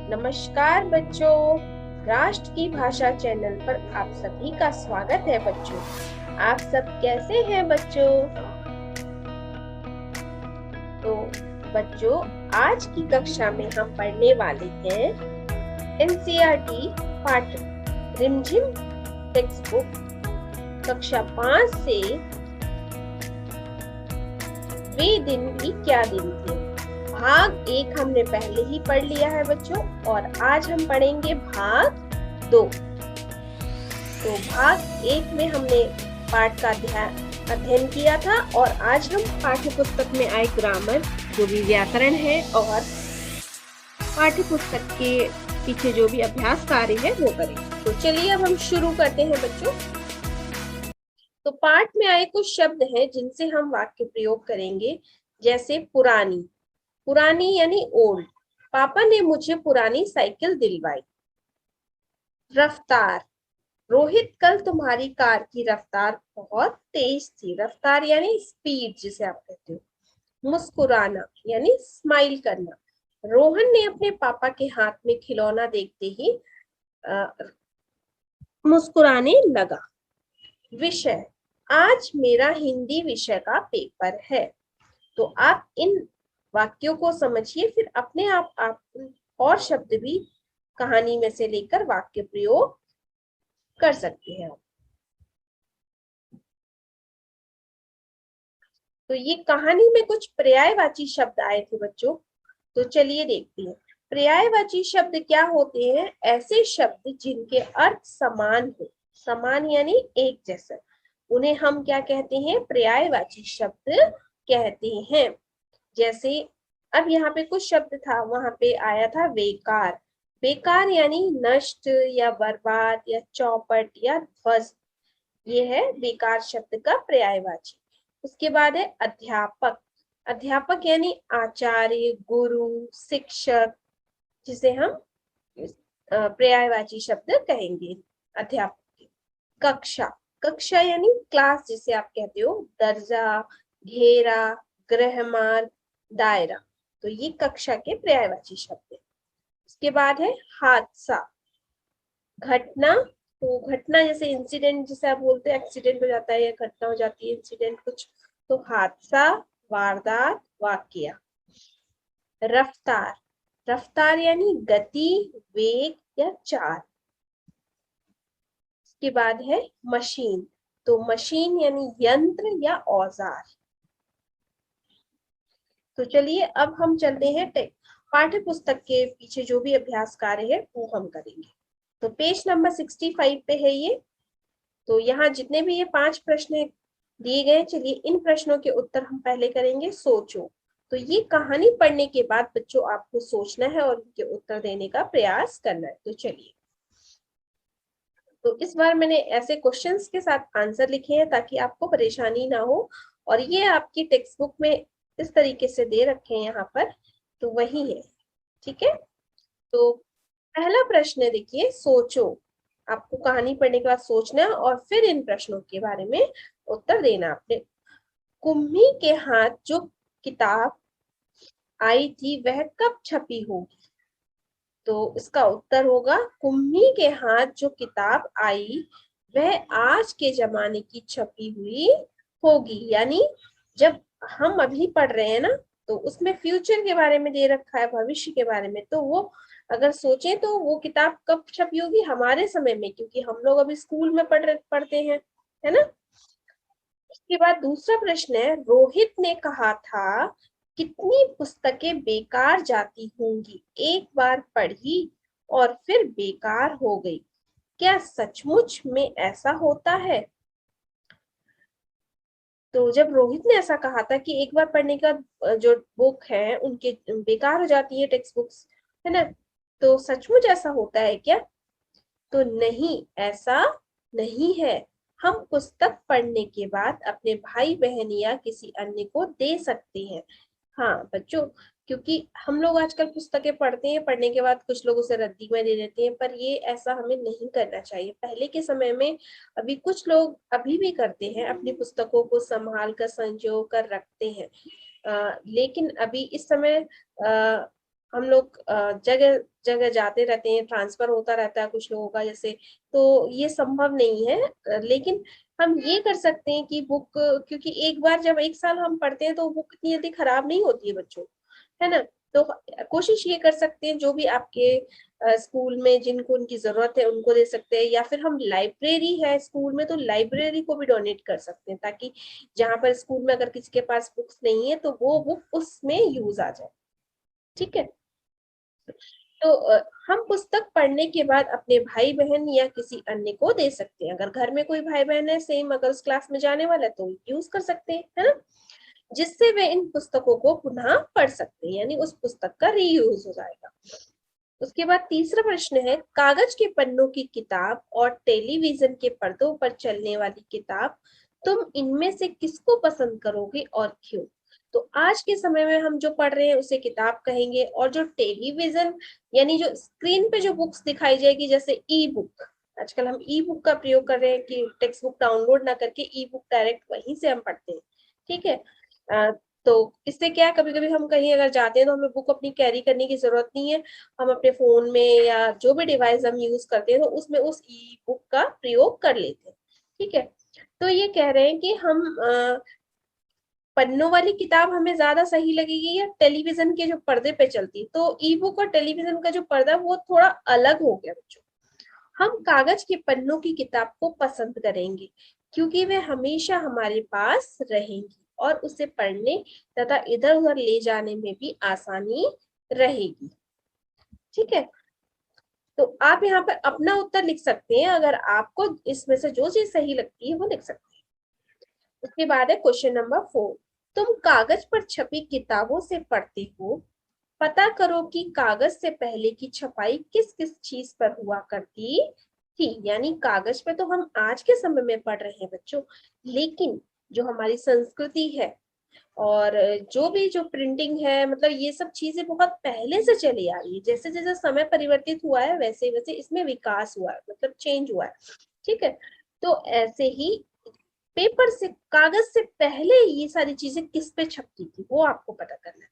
नमस्कार बच्चों, राष्ट्र की भाषा चैनल पर आप सभी का स्वागत है बच्चों। आप सब कैसे हैं बच्चों? तो बच्चों, आज की कक्षा में हम पढ़ने वाले हैं एनसीईआरटी पाठ रिमझिम टेक्स्ट बुक कक्षा 5 से वे दिन भी क्या दिन थे। भाग 1 हमने पहले ही पढ़ लिया है बच्चों, और आज हम पढ़ेंगे भाग 2। तो भाग 1 में हमने पाठ का अध्ययन किया था, और आज हम पाठ्य पुस्तक में आए ग्रामर, जो भी व्याकरण है, और पाठ्य पुस्तक के पीछे जो भी अभ्यास कार्य है वो करेंगे। तो चलिए अब हम शुरू करते हैं बच्चों। तो पाठ में आए कुछ शब्द हैं जिनसे हम वाक्य प्रयोग करेंगे, जैसे पुरानी। पुरानी यानी ओल्ड। पापा ने मुझे पुरानी साइकिल दिलवाई। रफ्तार। रोहित, कल तुम्हारी कार की रफ्तार बहुत तेज थी। रफ्तार यानी स्पीड, जिसे आप कहते हो। मुस्कुराना यानी स्माइल करना। रोहन ने अपने पापा के हाथ में खिलौना देखते ही मुस्कुराने लगा। विषय। आज मेरा हिंदी विषय का पेपर है। तो आप इन वाक्यों को समझिए, फिर अपने आप और शब्द भी कहानी में से लेकर वाक्य प्रयोग कर सकते हैं आप। तो ये कहानी में कुछ पर्यायवाची शब्द आए थे बच्चों, तो चलिए देखते हैं। पर्यायवाची शब्द क्या होते हैं? ऐसे शब्द जिनके अर्थ समान हो। समान यानी एक जैसा, उन्हें हम क्या कहते हैं? पर्यायवाची शब्द कहते हैं। जैसे अब यहाँ पे कुछ शब्द था, वहां पे आया था बेकार। बेकार यानी नष्ट या बर्बाद या चौपट या ध्वस्त, ये है बेकार शब्द का पर्यायवाची। उसके बाद है अध्यापक। अध्यापक यानी आचार्य, गुरु, शिक्षक, जिसे हम पर्यायवाची शब्द कहेंगे अध्यापक के। कक्षा। कक्षा यानी क्लास, जिसे आप कहते हो। दर्जा, घेरा, गृहमार्ग, दायरा, तो ये कक्षा के पर्यायवाची शब्द है। उसके बाद है हादसा। घटना, तो घटना जैसे इंसिडेंट, जिसे आप बोलते हैं एक्सीडेंट हो जाता है या घटना हो जाती है, इंसिडेंट कुछ, तो हादसा, वारदात, वाकया। रफ्तार। रफ्तार यानी गति, वेग या चाल। उसके बाद है मशीन। तो मशीन यानी यंत्र या औजार। तो चलिए अब हम चलते हैं पाठ्य पुस्तक के पीछे जो भी अभ्यास कार्य है वो हम करेंगे। तो पेज नंबर 65 पे है ये। तो यहाँ जितने भी ये 5 प्रश्न दिए गए, चलिए इन प्रश्नों के उत्तर हम पहले करेंगे। सोचो। तो ये कहानी पढ़ने के बाद बच्चों आपको सोचना है और इनके उत्तर देने का प्रयास करना है। तो चलिए, तो इस बार मैंने ऐसे क्वेश्चंस के साथ आंसर लिखे हैं ताकि आपको परेशानी ना हो, और ये आपकी टेक्स्ट बुक में इस तरीके से दे रखे हैं यहाँ पर, तो वही है। ठीक है, तो पहला प्रश्न देखिए, सोचो। आपको कहानी पढ़ने के बाद सोचना है और फिर इन प्रश्नों के बारे में उत्तर देना आपने। कुम्भी के हाथ जो किताब आई थी वह कब छपी होगी? तो इसका उत्तर होगा, कुम्भी के हाथ जो किताब आई वह आज के जमाने की छपी हुई होगी। यानी जब हम अभी पढ़ रहे हैं ना, तो उसमें फ्यूचर के बारे में दे रखा है, भविष्य के बारे में। तो वो अगर सोचें तो वो किताब कब छपी होगी? हमारे समय में, क्योंकि हम लोग अभी स्कूल में पढ़ते हैं, है ना। उसके बाद दूसरा प्रश्न है, रोहित ने कहा था कितनी पुस्तकें बेकार जाती होंगी, एक बार पढ़ी और फिर बेकार हो गई। क्या सचमुच में ऐसा होता है? तो जब रोहित ने ऐसा कहा था कि एक बार पढ़ने का जो बुक है उनके बेकार हो जाती है, टेक्स्ट बुक्स, है ना, तो सचमुच ऐसा होता है क्या? तो नहीं, ऐसा नहीं है। हम पुस्तक पढ़ने के बाद अपने भाई बहन या किसी अन्य को दे सकते हैं। हाँ बच्चों, क्योंकि हम लोग आजकल पुस्तकें पढ़ते हैं, पढ़ने के बाद कुछ लोग उसे रद्दी में दे देते हैं, पर ये ऐसा हमें नहीं करना चाहिए। पहले के समय में अभी कुछ लोग अभी भी करते हैं, अपनी पुस्तकों को संभाल कर संजो कर रखते हैं। लेकिन अभी इस समय हम लोग जगह जगह जाते रहते हैं, ट्रांसफर होता रहता है कुछ लोगों का जैसे, तो ये संभव नहीं है। लेकिन हम ये कर सकते हैं कि बुक, क्योंकि एक बार जब एक साल हम पढ़ते हैं तो बुक इतनी जल्दी खराब नहीं होती है बच्चों, है ना। तो कोशिश ये कर सकते हैं, जो भी आपके स्कूल में जिनको उनकी जरूरत है उनको दे सकते हैं, या फिर हम लाइब्रेरी है स्कूल में तो लाइब्रेरी को भी डोनेट कर सकते हैं, ताकि जहां पर स्कूल में अगर किसी के पास बुक्स नहीं है तो वो बुक उसमें यूज आ जाए। ठीक है। तो हम पुस्तक पढ़ने के बाद अपने भाई बहन या किसी अन्य को दे सकते हैं। अगर घर में कोई भाई बहन है सेम, अगर उस क्लास में जाने वाला है तो यूज कर सकते हैं, है ना, जिससे वे इन पुस्तकों को पुनः पढ़ सकते हैं, यानी उस पुस्तक का रीयूज हो जाएगा। उसके बाद तीसरा प्रश्न है, कागज के पन्नों की किताब और टेलीविजन के पर्दों पर चलने वाली किताब, तुम इनमें से किसको पसंद करोगे और क्यों। तो आज के समय में हम जो पढ़ रहे हैं उसे किताब कहेंगे, और जो टेलीविजन यानी जो स्क्रीन पे जो बुक्स दिखाई जाएगी जैसे ई बुक, आजकल हम ई बुक का प्रयोग कर रहे हैं कि टेक्स्ट बुक डाउनलोड ना करके ई बुक डायरेक्ट वहीं से हम पढ़ते हैं। ठीक है। तो इससे क्या है, कभी कभी हम कहीं अगर जाते हैं तो हमें बुक अपनी कैरी करने की जरूरत नहीं है, हम अपने फोन में या जो भी डिवाइस हम यूज करते हैं तो उसमें उस ई बुक का प्रयोग कर लेते हैं। ठीक है। तो ये कह रहे हैं कि हम पन्नों वाली किताब हमें ज्यादा सही लगेगी या टेलीविजन के जो पर्दे पे चलती, तो ई बुक और टेलीविजन का जो पर्दा वो थोड़ा अलग हो गया बच्चों। हम कागज के पन्नों की किताब को पसंद करेंगे क्योंकि वे हमेशा हमारे पास रहेंगी और उसे पढ़ने तथा इधर उधर ले जाने में भी आसानी रहेगी। ठीक है। तो आप यहाँ पर अपना उत्तर लिख सकते हैं, अगर आपको इसमें से जो चीज सही लगती है वो लिख सकते हैं। उसके बाद है क्वेश्चन नंबर 4, तुम कागज पर छपी किताबों से पढ़ते हो, पता करो कि कागज से पहले की छपाई किस किस चीज पर हुआ करती थी। यानी कागज पे तो हम आज के समय में पढ़ रहे हैं बच्चों, लेकिन जो हमारी संस्कृति है और जो भी जो प्रिंटिंग है, मतलब ये सब चीजें बहुत पहले से चली आ रही है। जैसे जैसे समय परिवर्तित हुआ है वैसे वैसे इसमें विकास हुआ है, मतलब चेंज हुआ है। ठीक है। तो ऐसे ही पेपर से, कागज से पहले ये सारी चीजें किस पे छपती थी वो आपको पता करना है।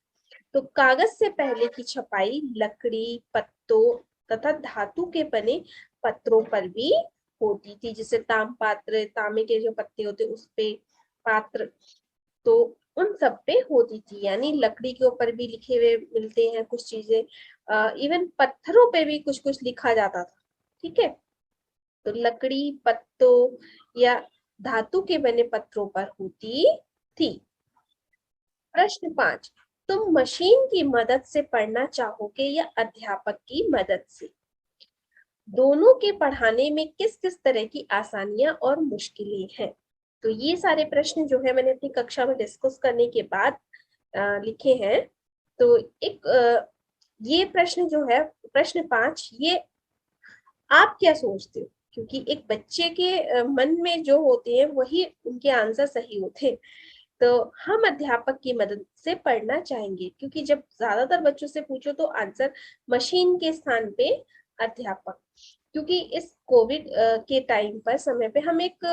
तो कागज से पहले की छपाई लकड़ी, पत्तों तथा धातु के बने पत्रों पर भी होती थी, जैसे ताम पात्र, तांबे के जो पत्ते होते उस पे, पात्र, तो उन सब पे होती थी। यानी लकड़ी के ऊपर भी लिखे हुए मिलते हैं कुछ चीजें, इवन पत्थरों पे भी कुछ कुछ लिखा जाता था। ठीक है। तो लकड़ी, पत्तों या धातु के बने पत्रों पर होती थी। प्रश्न 5, तुम मशीन की मदद से पढ़ना चाहोगे या अध्यापक की मदद से। दोनों के पढ़ाने में किस किस तरह की आसानियां और मुश्किलें हैं। तो ये सारे प्रश्न जो है मैंने अपनी कक्षा में डिस्कस करने के बाद लिखे हैं। तो एक ये प्रश्न जो है, प्रश्न 5, ये आप क्या सोचते हो, क्योंकि एक बच्चे के मन में जो होते हैं वही उनके आंसर सही होते हैं। तो हम अध्यापक की मदद से पढ़ना चाहेंगे, क्योंकि जब ज्यादातर बच्चों से पूछो तो आंसर मशीन के स्थान पे अध्यापक, क्योंकि इस कोविड के टाइम पर समय पे हम एक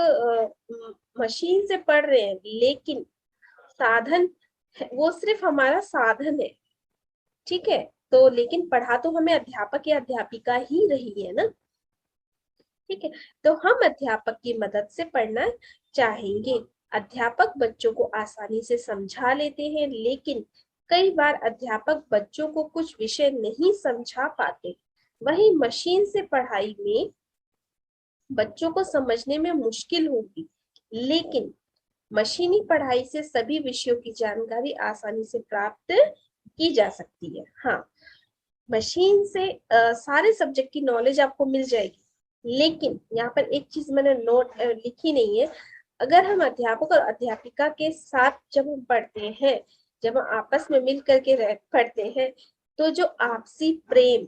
मशीन से पढ़ रहे हैं, लेकिन साधन वो सिर्फ हमारा साधन है। ठीक है। तो लेकिन पढ़ा तो हमें अध्यापक या अध्यापिका ही रही है ना। ठीक है। तो हम अध्यापक की मदद से पढ़ना चाहेंगे। अध्यापक बच्चों को आसानी से समझा लेते हैं, लेकिन कई बार अध्यापक बच्चों को कुछ विषय नहीं समझा पाते। वहीं मशीन से पढ़ाई में बच्चों को समझने में मुश्किल होगी, लेकिन मशीनी पढ़ाई से सभी विषयों की जानकारी आसानी से प्राप्त की जा सकती है। हाँ, मशीन से सारे सब्जेक्ट की नॉलेज आपको मिल जाएगी, लेकिन यहाँ पर एक चीज मैंने नोट लिखी नहीं है। अगर हम अध्यापक और अध्यापिका के साथ जब हम पढ़ते हैं, जब हम आपस में मिल करके पढ़ते हैं, तो जो आपसी प्रेम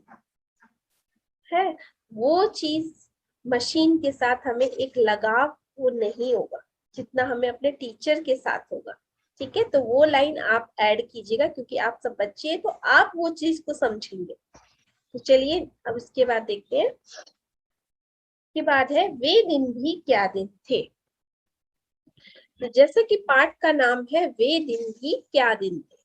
है वो चीज मशीन के साथ हमें एक लगाव वो नहीं होगा जितना हमें अपने टीचर के साथ होगा। ठीक है। तो वो लाइन आप ऐड कीजिएगा, क्योंकि आप सब बच्चे हैं तो आप वो चीज को समझेंगे। तो चलिए अब इसके बाद देखते हैं। के बाद है, वे दिन भी क्या दिन थे। तो जैसे कि पाठ का नाम है वे दिन भी क्या दिन थे।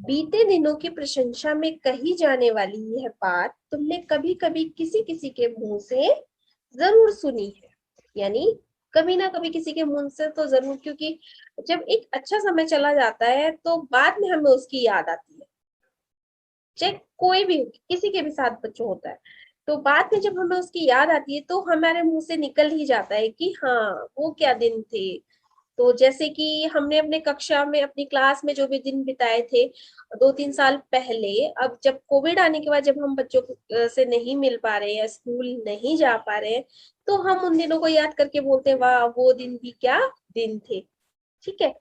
बीते दिनों की प्रशंसा में कही जाने वाली यह बात तुमने कभी कभी किसी किसी के मुंह से जरूर सुनी है। यानी कभी ना कभी किसी के मुंह से तो जरूर, क्योंकि जब एक अच्छा समय चला जाता है तो बाद में हमें उसकी याद आती है। चाहे कोई भी, किसी के भी साथ बच्चों होता है, तो बाद में जब हमें उसकी याद आती है तो हमारे मुंह से निकल ही जाता है कि हाँ वो क्या दिन थे। तो जैसे कि हमने अपने कक्षा में, अपनी क्लास में जो भी दिन बिताए थे 2-3 साल पहले, अब जब कोविड आने के बाद जब हम बच्चों से नहीं मिल पा रहे हैं, स्कूल नहीं जा पा रहे हैं, तो हम उन दिनों को याद करके बोलते हैं वाह वो दिन भी क्या दिन थे। ठीक है।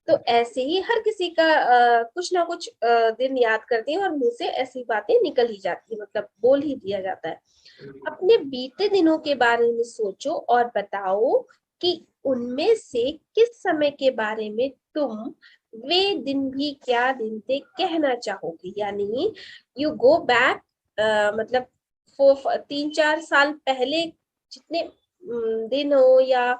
तो ऐसे ही हर किसी का कुछ ना कुछ दिन याद करते हैं और मुंह से ऐसी बातें निकल ही जाती है, मतलब बोल ही दिया जाता है। अपने बीते दिनों के बारे में सोचो और बताओ कि उनमें से किस समय के बारे में तुम वे दिन भी क्या दिन थे कहना चाहोगे। यानी यू गो बैक, मतलब 3-4 साल पहले जितने दिन हो, या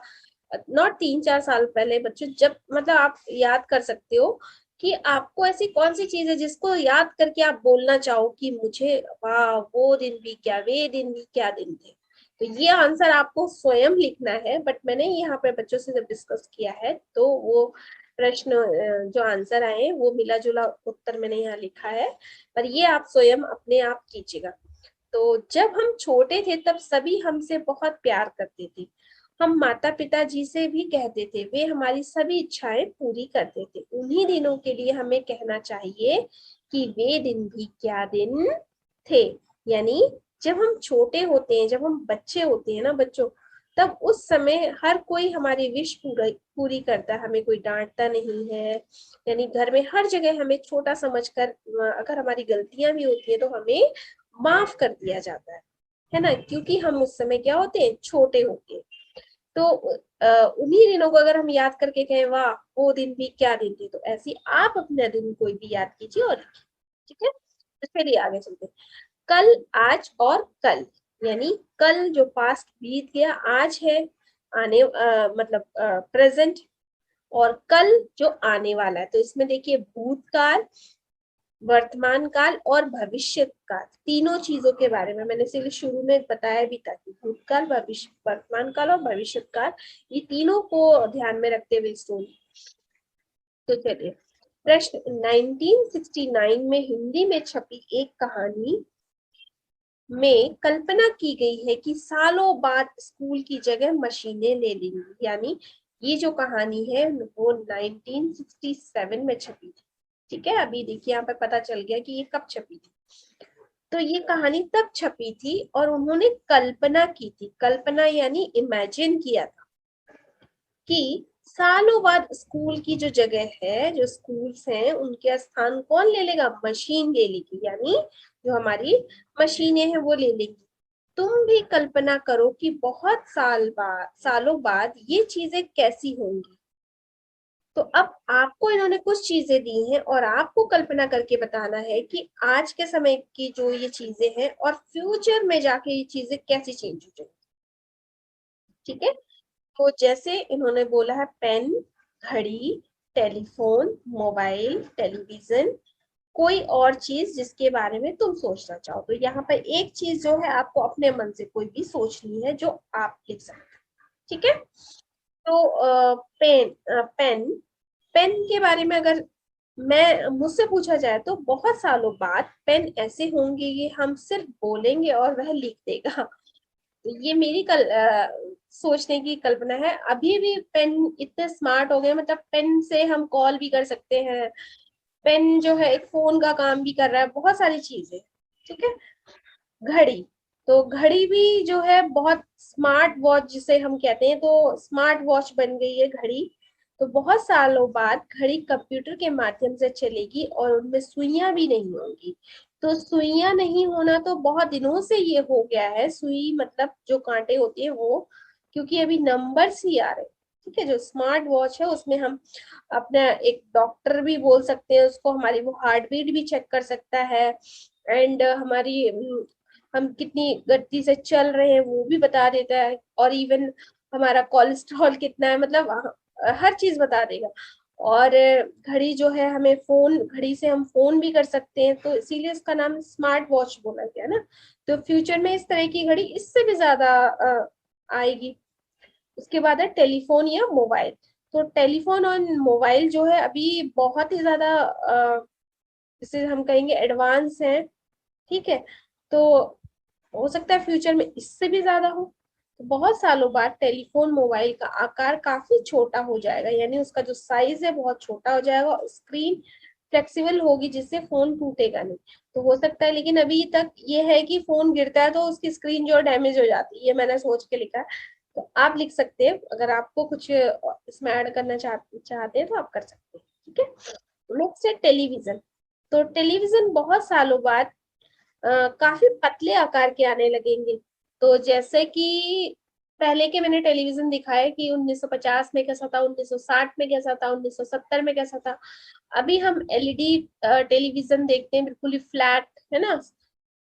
नॉट 3-4 साल पहले बच्चों, जब मतलब आप याद कर सकते हो कि आपको ऐसी कौन सी चीज है जिसको याद करके आप बोलना चाहो कि मुझे वाह वो दिन भी क्या, वे दिन भी क्या दिन थे। तो ये आंसर आपको स्वयं लिखना है, बट मैंने यहाँ पे बच्चों से जब डिस्कस किया है तो वो प्रश्न जो आंसर आए वो मिला जुला उत्तर मैंने यहाँ लिखा है, पर ये आप स्वयं अपने आप कीजिएगा। तो जब हम छोटे थे तब सभी हमसे बहुत प्यार करते थे। हम माता पिता जी से भी कहते थे, वे हमारी सभी इच्छाएं पूरी करते थे। उन्हीं दिनों के लिए हमें कहना चाहिए कि वे दिन भी क्या दिन थे। यानी जब हम छोटे होते हैं, जब हम बच्चे होते हैं ना बच्चों, तब उस समय हर कोई हमारी विश पूरी करता है, हमें कोई डांटता नहीं है। यानी घर में हर जगह हमें छोटा समझकर, अगर हमारी गलतियां भी होती है तो हमें माफ कर दिया जाता है ना, क्योंकि हम उस समय क्या होते हैं, छोटे होते हैं। तो उन्हीं दिनों को अगर हम याद करके कहें वाह वो दिन भी क्या दिन थे, तो ऐसी आप अपने दिन कोई भी याद कीजिए और लिखिए। ठीक है। तो चलिए आगे चलते हैं। कल, आज और कल। यानी कल जो पास्ट बीत गया, आज है आने मतलब प्रेजेंट, और कल जो आने वाला है। तो इसमें देखिए भूतकाल, वर्तमान काल और भविष्य काल, तीनों चीजों के बारे में मैंने इसीलिए शुरू में बताया भी था कि भूतकाल, भविष्य, वर्तमान काल और भविष्य काल, ये तीनों को ध्यान में रखते हुए स्टोरी। तो चलिए प्रश्न, 1969 में हिंदी में छपी एक कहानी में कल्पना की गई है कि सालों बाद स्कूल की जगह मशीनें ले लेंगी। यानी ये जो कहानी है वो 1967 में छपी थी। ठीक है, अभी देखिए यहाँ पे पता चल गया कि ये कब छपी थी। तो ये कहानी तब छपी थी और उन्होंने कल्पना की थी, कल्पना यानी इमेजिन किया था कि सालों बाद स्कूल की जो जगह है, जो स्कूल्स हैं, उनके स्थान कौन ले लेगा, मशीन ले लेगी। यानी जो हमारी मशीनें हैं वो ले लेगी। तुम भी कल्पना करो कि बहुत सालों बाद ये चीजें कैसी होंगी। तो अब आपको इन्होंने कुछ चीजें दी हैं और आपको कल्पना करके बताना है कि आज के समय की जो ये चीजें हैं और फ्यूचर में जाके ये चीजें कैसी चेंज हो जाएंगी। ठीक है। तो जैसे इन्होंने बोला है पेन, घड़ी, टेलीफोन, मोबाइल, टेलीविजन, कोई और चीज जिसके बारे में तुम सोचना चाहो। तो यहाँ पर एक चीज जो है आपको अपने मन से कोई भी सोचनी है जो आप लिख सकते हैं। ठीक है। तो पेन, पेन के बारे में अगर मैं मुझसे पूछा जाए तो बहुत सालों बाद पेन ऐसे होंगे ये हम सिर्फ बोलेंगे और वह लिख देगा। तो ये मेरी सोचने की कल्पना है। अभी भी पेन इतने स्मार्ट हो गए, मतलब पेन से हम कॉल भी कर सकते हैं, पेन जो है एक फोन का काम भी कर रहा है, बहुत सारी चीजें। ठीक है। घड़ी, तो घड़ी भी जो है बहुत स्मार्ट वॉच जिसे हम कहते हैं, तो स्मार्ट वॉच बन गई है घड़ी। तो बहुत सालों बाद घड़ी कंप्यूटर के माध्यम से चलेगी और उनमें सुइयां भी नहीं होंगी। तो सुइयां नहीं होना तो बहुत दिनों से ये हो गया है, सुई मतलब जो कांटे होती है वो, क्योंकि अभी नंबर्स ही आ रहे हैं। ठीक है। जो स्मार्ट वॉच है उसमें हम अपना एक डॉक्टर भी बोल सकते हैं उसको, हमारी वो हार्ट बीट भी चेक कर सकता है, एंड हमारी हम कितनी गति से चल रहे हैं वो भी बता देता है, और इवन हमारा कोलेस्ट्रॉल कितना है, मतलब हर चीज बता देगा। और घड़ी जो है, हमें फोन, घड़ी से हम फोन भी कर सकते हैं, तो इसीलिए इसका नाम स्मार्ट वॉच बोला गया ना। तो फ्यूचर में इस तरह की घड़ी इससे भी ज्यादा आएगी। उसके बाद है टेलीफोन या मोबाइल। तो टेलीफोन और मोबाइल जो है अभी बहुत ही ज्यादा जिसे हम कहेंगे एडवांस है, ठीक है। तो हो सकता है फ्यूचर में इससे भी ज्यादा हो। तो बहुत सालों बाद टेलीफोन मोबाइल का आकार काफी छोटा हो जाएगा, यानी उसका जो साइज है बहुत छोटा हो जाएगा, और स्क्रीन फ्लेक्सिबल होगी जिससे फोन टूटेगा नहीं। तो हो सकता है, लेकिन अभी तक ये है कि फोन गिरता है तो उसकी स्क्रीन जो डैमेज हो जाती है, ये मैंने सोच के लिखा है। तो आप लिख सकते हैं, अगर आपको कुछ इसमें ऐड करना चाहते हैं तो आप कर सकते हैं, ठीक है। नेक्स्ट है टेलीविजन। तो टेलीविजन बहुत सालों बाद काफी पतले आकार के आने लगेंगे। तो जैसे कि पहले के मैंने टेलीविजन दिखाया कि 1950 में कैसा था, 1960 में कैसा था, 1970 में कैसा था। अभी हम एलईडी टेलीविजन देखते हैं, बिल्कुल ही फ्लैट, है ना।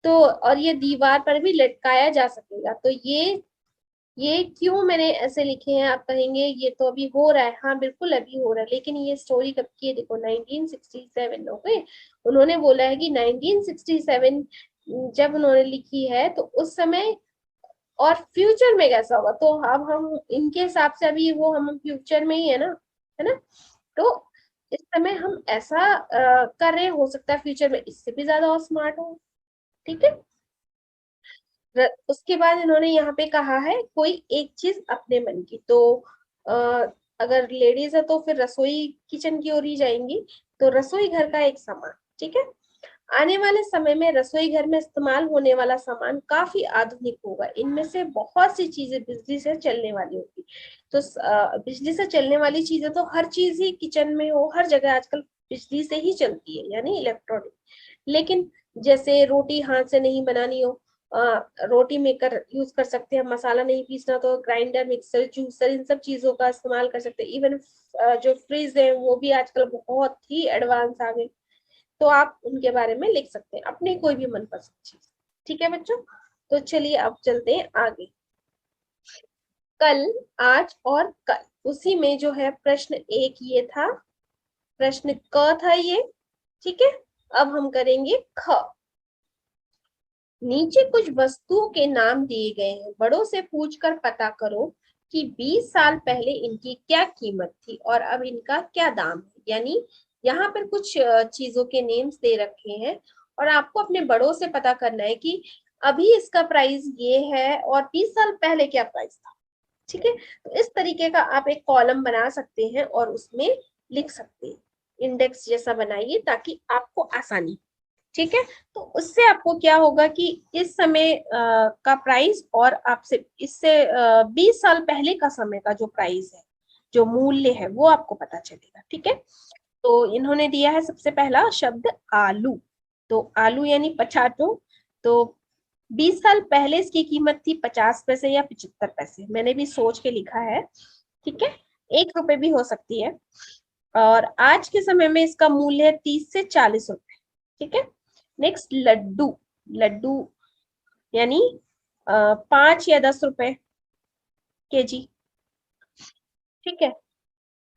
तो और ये दीवार पर भी लटकाया जा सकेगा। तो ये क्यों मैंने ऐसे लिखे हैं, आप कहेंगे ये तो अभी हो रहा है। हाँ बिल्कुल अभी हो रहा है, लेकिन ये स्टोरी कब की है, देखो 1967। ओके, उन्होंने बोला है कि 1967 जब उन्होंने लिखी है, तो उस समय और फ्यूचर में कैसा होगा। तो अब हम इनके हिसाब से अभी वो हम फ्यूचर में ही है ना। तो इस समय हम ऐसा कर रहे हैं, हो सकता है फ्यूचर में इससे भी ज्यादा और स्मार्ट हो, ठीक है। उसके बाद इन्होंने यहाँ पे कहा है कोई एक चीज अपने मन की। तो आ, अगर लेडीज है तो फिर रसोई किचन की ओर ही जाएंगी। तो रसोई घर का एक सामान, ठीक है। आने वाले समय में रसोई घर में इस्तेमाल होने वाला सामान काफी आधुनिक होगा। इनमें से बहुत सी चीजें बिजली से चलने वाली होगी। तो बिजली से चलने वाली चीजें तो हर चीज ही किचन में हो, हर जगह आजकल बिजली से ही चलती है, यानी इलेक्ट्रॉनिक। लेकिन जैसे रोटी हाथ से नहीं बनानी हो, रोटी मेकर यूज कर सकते हैं। मसाला नहीं पीसना तो ग्राइंडर, मिक्सर, जूसर, इन सब चीजों का इस्तेमाल कर सकते हैं। इवन जो फ्रिज है वो भी आजकल बहुत ही एडवांस आ गए। तो आप उनके बारे में लिख सकते हैं अपने कोई भी मनपसंद चीज, ठीक है बच्चों। तो चलिए अब चलते हैं आगे। कल, आज और कल, उसी में जो है प्रश्न एक ये था, प्रश्न क था ये, ठीक है। अब हम करेंगे ख। नीचे कुछ वस्तुओं के नाम दिए गए हैं, बड़ों से पूछकर पता करो कि 20 साल पहले इनकी क्या कीमत थी और अब इनका क्या दाम है। यानी यहाँ पर कुछ चीजों के नेम्स दे रखे हैं, और आपको अपने बड़ों से पता करना है कि अभी इसका प्राइस ये है और 20 साल पहले क्या प्राइस था, ठीक है। तो इस तरीके का आप एक कॉलम बना सकते हैं और उसमें लिख सकते हैं। इंडेक्स जैसा बनाइए ताकि आपको आसानी, ठीक है। तो उससे आपको क्या होगा कि इस समय का प्राइस और आपसे इससे 20 साल पहले का समय का जो प्राइस है, जो मूल्य है, वो आपको पता चलेगा, ठीक है। तो इन्होंने दिया है सबसे पहला शब्द आलू। तो आलू यानी पछाटो। तो 20 साल पहले इसकी कीमत थी 50 पैसे या 75 पैसे, मैंने भी सोच के लिखा है, ठीक है। 1 रुपए भी हो सकती है। और आज के समय में इसका मूल्य है 30 से 40 रुपए, ठीक है। नेक्स्ट लड्डू। लड्डू यानी 5 या 10 रुपए केजी, ठीक है।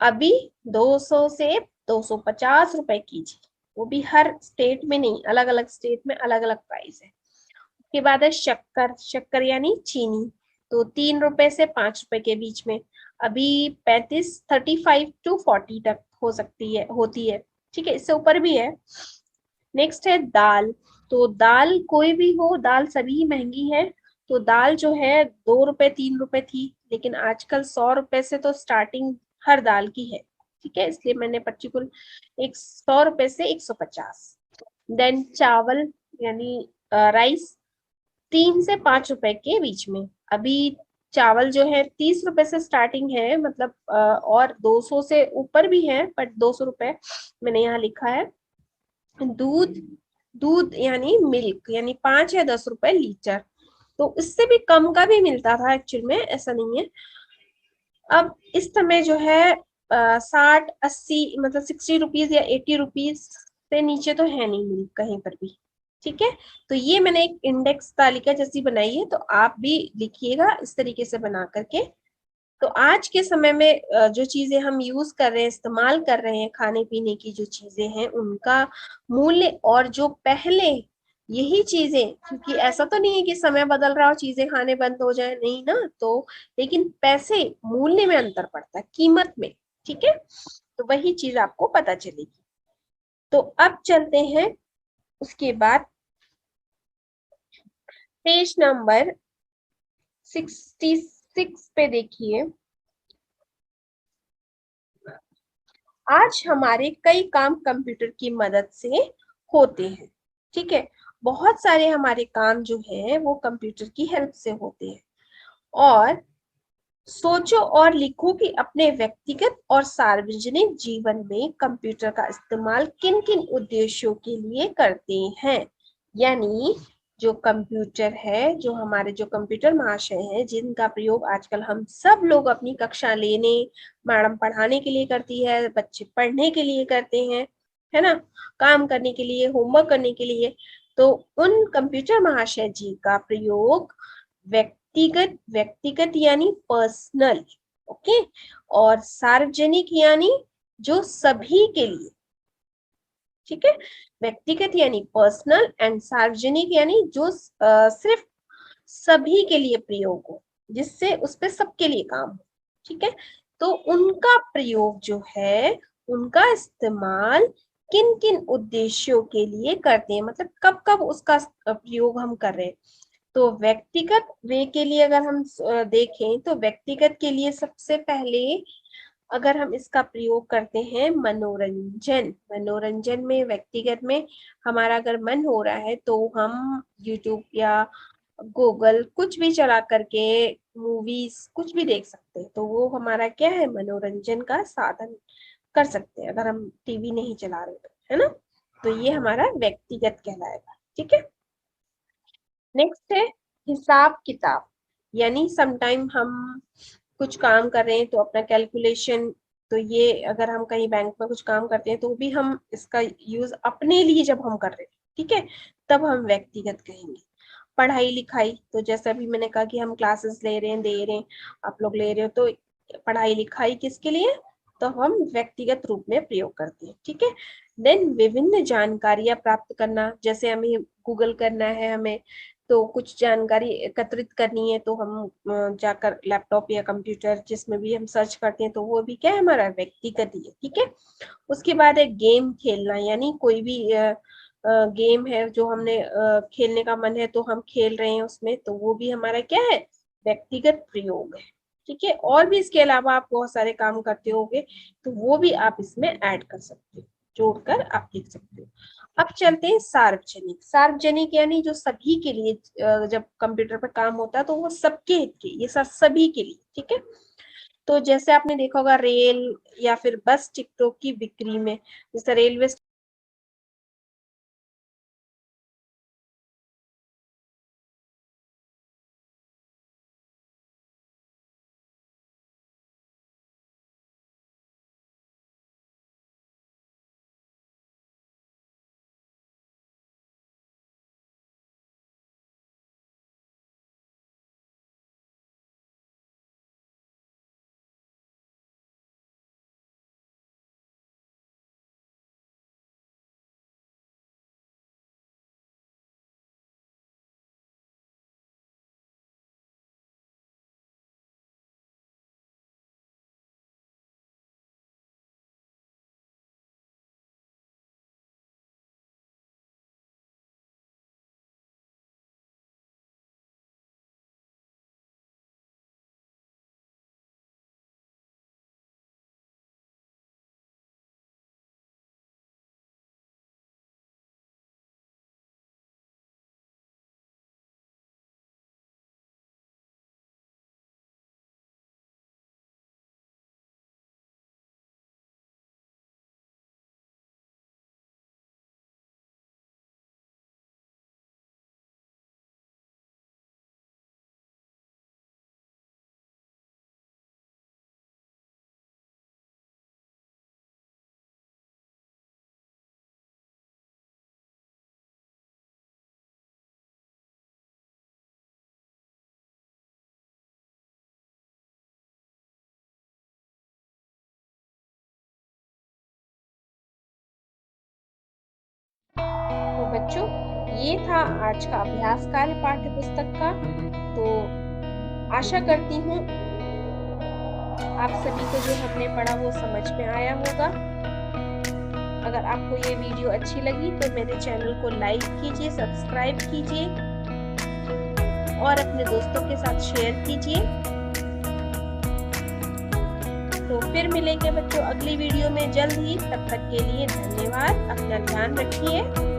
अभी 200 से 250 रुपए केजी, वो भी हर स्टेट में नहीं, अलग अलग स्टेट में अलग अलग प्राइस है। उसके बाद है शक्कर। शक्कर यानी चीनी। तो 3 रुपए से 5 रुपए के बीच में, अभी 35 35 to 40 तक हो सकती है, होती है, ठीक है। इससे ऊपर भी है। नेक्स्ट है दाल। तो दाल कोई भी हो, दाल सभी महंगी है। तो दाल जो है 2 रुपए 3 रुपए थी, लेकिन आजकल 100 रुपए से तो स्टार्टिंग हर दाल की है, ठीक है। इसलिए मैंने पर्टिकुलर 100 रुपए से 150। देन चावल यानी राइस, 3 से 5 रुपए के बीच में। अभी चावल जो है 30 रुपए से स्टार्टिंग है, मतलब और 200 से ऊपर भी है, बट 200 रुपए मैंने यहाँ लिखा है। दूध, दूध यानी मिल्क, यानी 5 या 10 रुपए लीटर। तो इससे भी कम का भी मिलता था एक्चुअल में, ऐसा नहीं है। अब इस समय जो है 60 80, मतलब 60 रुपीज या 80 रुपीज से नीचे तो है नहीं मिल्क कहीं पर भी, ठीक है। तो ये मैंने एक इंडेक्स तालिका जैसी बनाई है, तो आप भी लिखिएगा इस तरीके से बना करके। तो आज के समय में जो चीजें हम यूज कर रहे हैं, इस्तेमाल कर रहे हैं, खाने पीने की जो चीजें हैं, उनका मूल्य और जो पहले यही चीजें, क्योंकि ऐसा तो नहीं है कि समय बदल रहा हो चीजें खाने बंद हो जाए, नहीं ना, तो लेकिन पैसे मूल्य में अंतर पड़ता है, कीमत में। ठीक है, तो वही चीज आपको पता चलेगी। तो अब चलते हैं उसके बाद पेज नंबर 66 पे देखिए। आज हमारे कई काम कंप्यूटर की मदद से होते हैं। ठीक है, बहुत सारे हमारे काम जो है वो कंप्यूटर की हेल्प से होते हैं। और सोचो और लिखो कि अपने व्यक्तिगत और सार्वजनिक जीवन में कंप्यूटर का इस्तेमाल किन किन उद्देश्यों के लिए करते हैं। यानी जो कंप्यूटर है, जो हमारे जो कंप्यूटर महाशय हैं, जिनका प्रयोग आजकल हम सब लोग अपनी कक्षा लेने, मैडम पढ़ाने के लिए करती है, बच्चे पढ़ने के लिए करते हैं, है ना, काम करने के लिए, होमवर्क करने के लिए, तो उन कंप्यूटर महाशय जी का प्रयोग व्यक्तिगत व्यक्तिगत यानी पर्सनल, ओके, और सार्वजनिक यानी जो सभी के लिए। ठीक है, व्यक्तिगत यानी पर्सनल एंड सार्वजनिक यानी जो सिर्फ सभी के लिए प्रयोग हो, जिससे उस पे सबके लिए काम हो। ठीक है, तो उनका प्रयोग जो है, उनका इस्तेमाल किन किन उद्देश्यों के लिए करते हैं, मतलब कब कब उसका प्रयोग हम कर रहे हैं। तो व्यक्तिगत वे के लिए अगर हम देखें तो व्यक्तिगत के लिए सबसे पहले अगर हम इसका प्रयोग करते हैं मनोरंजन, मनोरंजन में व्यक्तिगत में हमारा अगर मन हो रहा है तो हम यूट्यूब या गूगल कुछ भी चला करके मूवीज कुछ भी देख सकते हैं, तो वो हमारा क्या है, मनोरंजन का साधन कर सकते हैं, अगर हम टीवी नहीं चला रहे तो, है ना। तो ये हमारा व्यक्तिगत कहलाएगा। ठीक है, नेक्स्ट है हिसाब किताब, यानी समटाइम हम कुछ काम कर रहे हैं तो अपना कैलकुलेशन, तो ये अगर हम कहीं बैंक में कुछ काम करते हैं तो भी हम इसका यूज अपने लिए जब हम कर रहे हैं, ठीक है, तब हम व्यक्तिगत कहेंगे। पढ़ाई लिखाई, तो जैसा अभी मैंने कहा कि हम क्लासेस ले रहे हैं, दे रहे हैं, आप लोग ले रहे हो, तो पढ़ाई लिखाई किसके लिए, तो हम व्यक्तिगत रूप में प्रयोग करते हैं। ठीक है, देन विभिन्न जानकारियां प्राप्त करना, जैसे हमें गूगल करना है, हमें तो कुछ जानकारी एकत्रित करनी है तो हम जाकर लैपटॉप या कंप्यूटर जिसमें भी हम सर्च करते हैं, तो वो भी क्या है, हमारा व्यक्तिगत ही है। ठीक है, उसके बाद है गेम खेलना, यानी कोई भी गेम है जो हमने खेलने का मन है तो हम खेल रहे हैं उसमें, तो वो भी हमारा क्या है, व्यक्तिगत प्रयोग है। ठीक है, और भी इसके अलावा आप बहुत सारे काम करते होगे, तो वो भी आप इसमें ऐड कर सकते हो, जोड़कर आप लिख सकते हो। अब चलते हैं सार्वजनिक, सार्वजनिक यानी जो सभी के लिए, जब कंप्यूटर पर काम होता है तो वो सबके हित के, ये सभी के लिए। ठीक है, तो जैसे आपने देखा होगा रेल या फिर बस टिकटों की बिक्री में, जैसे रेलवे बच्चों, ये था आज का अभ्यास कार्य पाठ्य पुस्तक का। तो आशा करती हूँ आप सभी को जो हमने पढ़ा वो समझ में आया होगा। अगर आपको ये वीडियो अच्छी लगी तो मेरे चैनल को लाइक कीजिए, सब्सक्राइब कीजिए और अपने दोस्तों के साथ शेयर कीजिए। तो फिर मिलेंगे बच्चों अगली वीडियो में जल्द ही। तब तक के लिए धन्यवाद। अपना ध्यान रखिए।